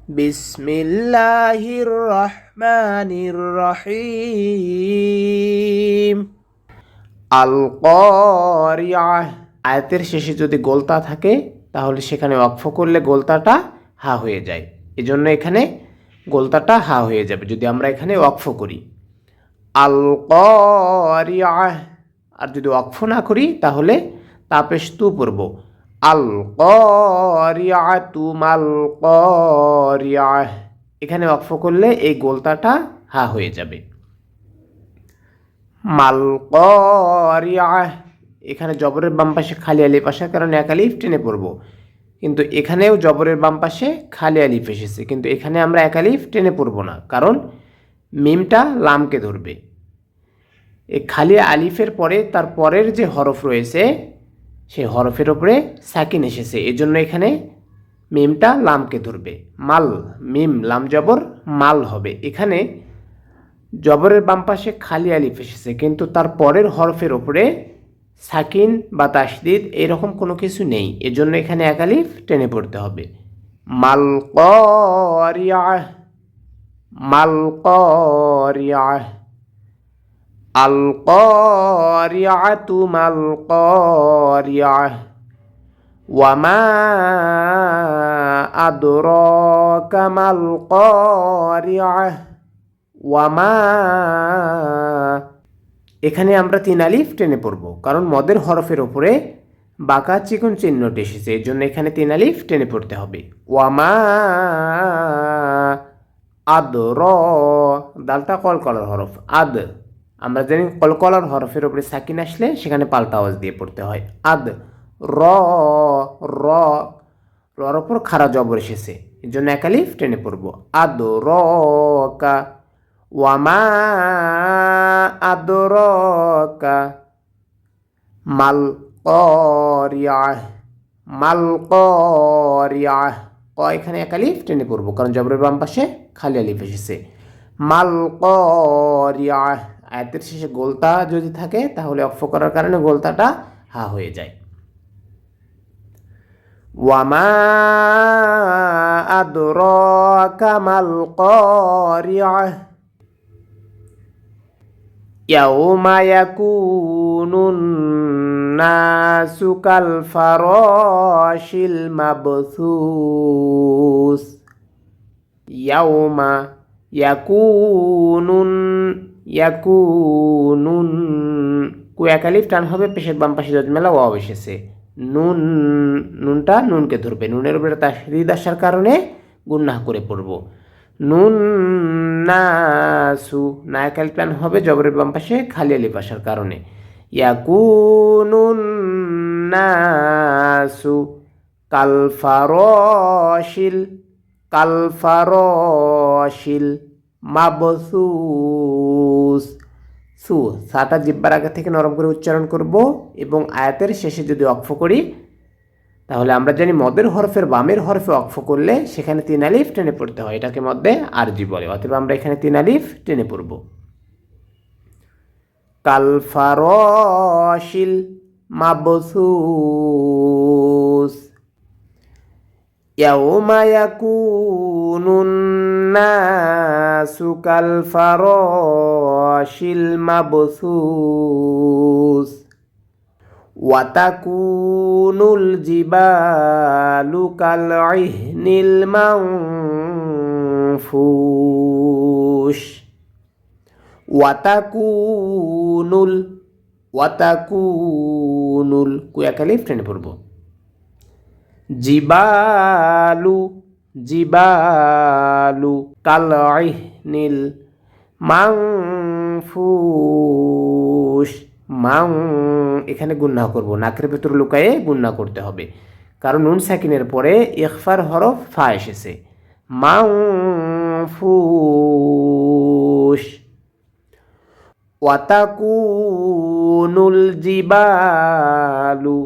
বিসমিল্লাহির রহমানির রহিম। আল কারিয়াহ। আয়াতের শেষে যদি গোলতা থাকে তাহলে সেখানে ওয়াকফ করলে গোলতাটা হা হয়ে যায়, এজন্য এখানে গোলতাটা হা হয়ে যাবে যদি আমরা এখানে ওয়াকফ করি। আল কারিয়াহ। আর যদি ওয়াকফ না করি তাহলে তাপেশ তু পড়ব। আল কারিয়াতু মাল কারিয়াহ। এখানে ওয়াকফ করলে এই গোলতাটা হা হয়ে যাবে। মাল কারিয়াহ। এখানে জবরের বাম পাশে খালি আলিফ আসার কারণে এক আলিফ টেনে পড়ব, কিন্তু এখানেও জবরের বাম পাশে খালি আলিফ এসেছে, কিন্তু এখানে আমরা এক আলিফ টেনে পড়ব না, কারণ মিমটা লামকে ধরবে। এই খালি আলিফের পরে তার পরের যে হরফ রয়েছে সেই হরফের ওপরে সাকিন এসেছে, এজন্য এখানে মিমটা লামকে ধরবে। মাল, মিম লাম জবর মাল হবে। এখানে জবরের বাম পাশে খালি আলিফ এসেছে, কিন্তু তার পরের হরফের ওপরে সাকিন বা তাসদিদ এরকম কোনো কিছু নেই, এজন্য এখানে এক আলিফ টেনে পড়তে হবে। মাল কারিয়াহ, মাল কারিয়াহ। আল কারিয়াতু মাল কারিয়াহ। ওয়ামা আদরাকা মাল কারিয়াহ। ওয়ামা, এখানে আমরা তিন আলিফ টেনে পড়ব, কারণ মদের হরফের ওপরে বাঁকা চিকন চিহ্নটি এসেছে, এই জন্য এখানে তিন আলিফ টেনে পড়তে হবে। ওয়ামা আদর, দালটা কলকলার হরফ। আদ, আমরা জানি কলকলার হরফের উপরে সাকিন আসলে সেখানে পাল্টা আওয়াজ দিয়ে পড়তে হয়। আদ র, র, রর ওপর খাড়া জবর এসেছে, এর জন্য এক আলিফ টেনে পড়ব। আদ র কা। ওয়ামা আদরকা মাল কারিয়াহ, মাল কারিয়াহ। ক এখানে এক আলিফ টেনে পড়ব, কারণ জবরের বাম পাশে খালি আলিফ এসেছে। মাল কারিয়াহ। আয়াতের শেষে গোলতা যদি থাকে তাহলে অক্ফ করার কারণে গোলতাটা হা হয়ে যায়। ওয়ামা আদরাকা মাল কারিয়াহ। ইয়াউমা ইয়াকুনুন নাসু কাল ফারাশিল মাবথুস। ইয়াউমা ইয়াকুনুন, ইয়াকুনুন কু এক আলিফ টান হবে, পেশের বাম পাশে জজমেলা ওয়াও এসেছে। নুন, নুনটা নুনকে ধরবে, নুনের উপরে তাসদীদ আসার কারণে গুন্নাহ করে পড়ব। নুন নাসু, না এক আলিফ টান হবে জবরের বাম পাশে খালি আলিফ আসার কারণে। ইয়াকুনুন নাসু কাল ফারাশিল, কাল ফারাশিল মাবসুস। সু, সাটা জিব্বার আগে থেকে নরম করে উচ্চারণ করব, এবং আয়াতের শেষে যদি ওয়াকফ করি তাহলে আমরা জানি মদের হরফের বামের হরফে ওয়াকফ করলে সেখানে তিন আলিফ টেনে পড়তে হয়, এটাকে মধ্যে আরজি বলে, অতএব আমরা এখানে তিন আলিফ টেনে পড়ব। কাল ফারাশিল মাবসুস। ইয়াউমা ইয়াকুনুন নাসু কাল ফারাশিল মাবসুস। ওয়াতাকুনুল জিবালু কাল ইহনিল মানফুশ। ওয়াতাকুনুল, ওয়াতাকুনুল কু এক আলিফ টেনে পড়ব। জিবালু, জিবালু কাল ইহনিল মানফুশ। মাং, এখানে গুন্নাহ করব, নাকের ভেতর লুকায়ে গুন্নাহ করতে হবে, কারণ নুন সাকিনের পরে ইখফার হরফ ফা এসেছে। মানফুশ। ওয়াতাকুনুল জিবালু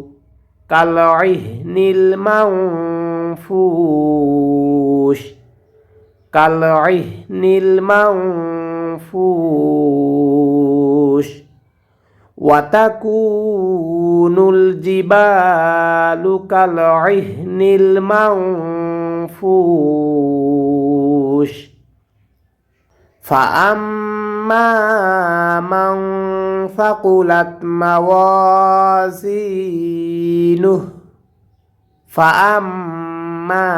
কাল ইহনিল মানফুশ, কাল ইহনিল মানফুশ। ওয়াতাকুনুল জিবালু কাল ইহনিল মানফুশ। فأما من ثقلت موازينه فأما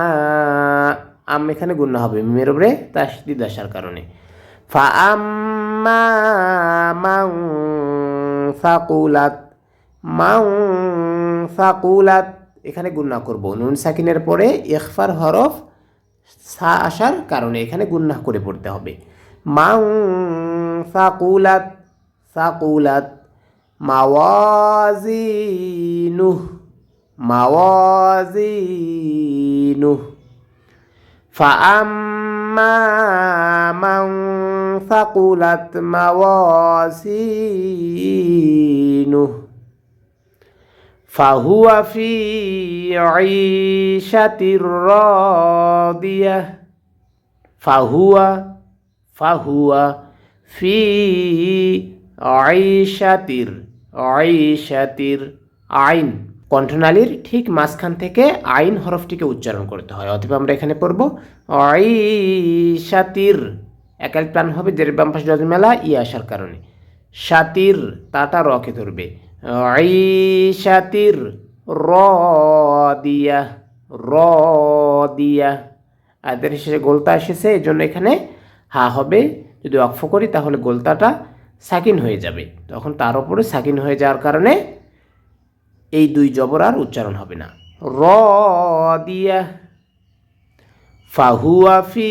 এখানে গুণ হবে মিমের উপরে তাসদিদ আসার কারণে فأما من ثقلت এখানে গুণনা করব নুন সাকিনের পরে ইখফার হরফ সা আসার কারণে এখানে গুণনা করে পড়তে হবে মান সাকুলাত মাওয়াজিনুহ فأما من ثقلت موازينه فهو في عيشة راضية فهو في عيشة আইন কণ্ঠনালীর ঠিক মাঝখান থেকে আইন হরফটিকে উচ্চারণ করতে হয় অথবা আমরা এখানে পড়ব আইশাতির একাল প্রাণ হবে জের বাম পাশে জজমেলা ই আসার কারণে শাতির তাটা রকে ধরবে আইশাতির রদিয়া আদের শেষে গোলতা এসেছে এই জন্য এখানে হা হবে যদি ওয়াকফ করি তাহলে গোলতাটা সাকিন হয়ে যাবে তখন তার উপরে সাকিন হয়ে যাওয়ার কারণে এই দুই জবর আর উচ্চারণ হবে না রদিয়া ফাহুয়া ফি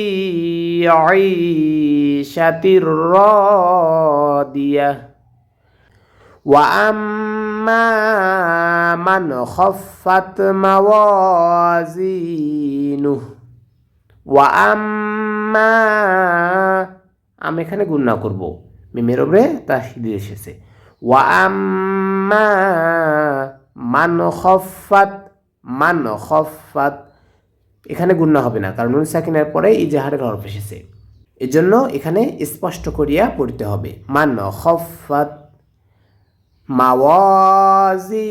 আইশাতির রাদিয়া ওয়া আম্মা মান খাফফাত মাওয়াজিনুহু ওয়া আম্মা আমি এখানে গুণনা করব মিমের উপরে তাসদীদ এসেছে ওয়া আম্মা মান খাফফাত এখানে গুণনা হবে না কারণ নুন সাকিনের পরে ইজহারের হরফ এসেছে এজন্য এখানে স্পষ্ট করিয়া পড়তে হবে মান খাফফাত মাওয়াজিনুহু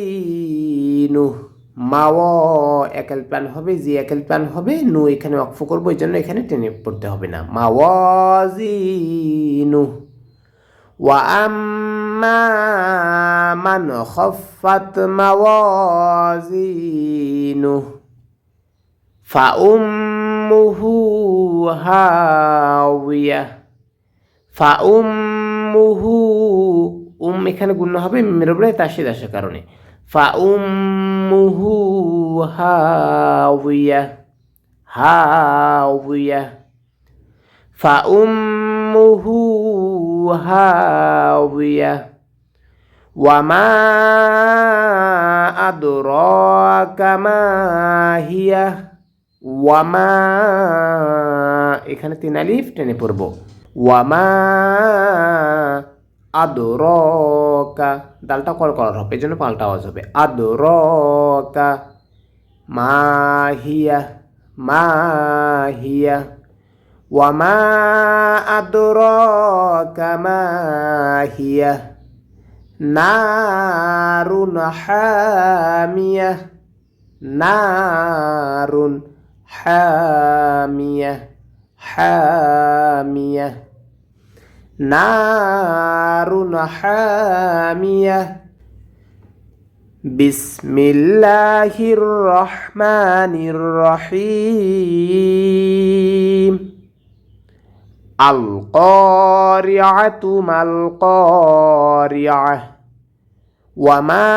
একাল প্লান হবে জি একাল প্লান হবে নু এখানে ওয়াকফ করব এই জন্য এখানে টেনে পড়তে হবে না মাওয়াজিনুহু ওয়া আম্মা মান খাফফাত মাওয়াজিনুহু ফাউম্মুহু এখানে গুণ হবে মিমের উপরে তাসদীদ আসার কারণে ফাউম্মুহু হাওয়া ফাউম্মুহু হাওয়া ওয়ামা আদরাকা মা হিয়া ওয়ামা এখানে তিন আলিফ টেনে পড়ব ওয়ামা আদরাকা দালটা কল করার হবে এই জন্য পাল্টা আওয়াজ হবে আদরাকা মাহিয়া ওয়ামা আদরাকা মাহিয়া নারুন হামিয়া নারুন হামিয়া বিসমিল্লাহির রহমানির রহিম আল কারিআতু মাল কারিআহ ওয়ামা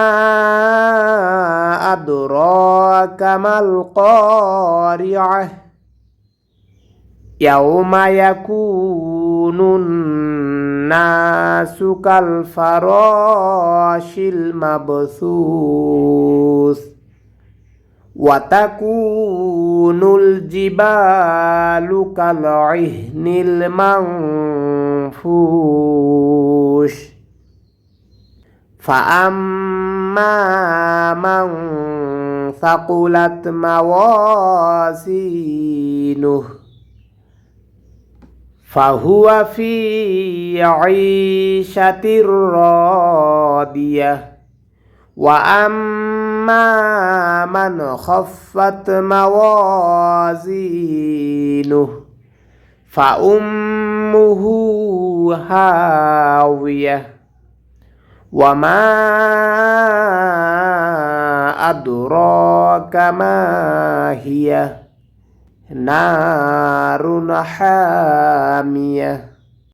আদরাকা মাল কারিআহ ইয়াউমা ইয়াকুনুন নাসু কাল ফারাশিল মাবসুস ওয়া তাকুনুল জিবালু কাল ইহনিল মানফুশ ফাআম্মা মান সাকুলাত মাওয়াজিনুহু ফাহুয়া ফি আইশাতির রাদিয়া ওয়া আম্মা মান খাফফাত মাওয়াজিনুহু ফাউম্মুহু উম্মুহু হাওিয়া ওয়া মা আদরাকা মা হিয়া নারুন হামিয়া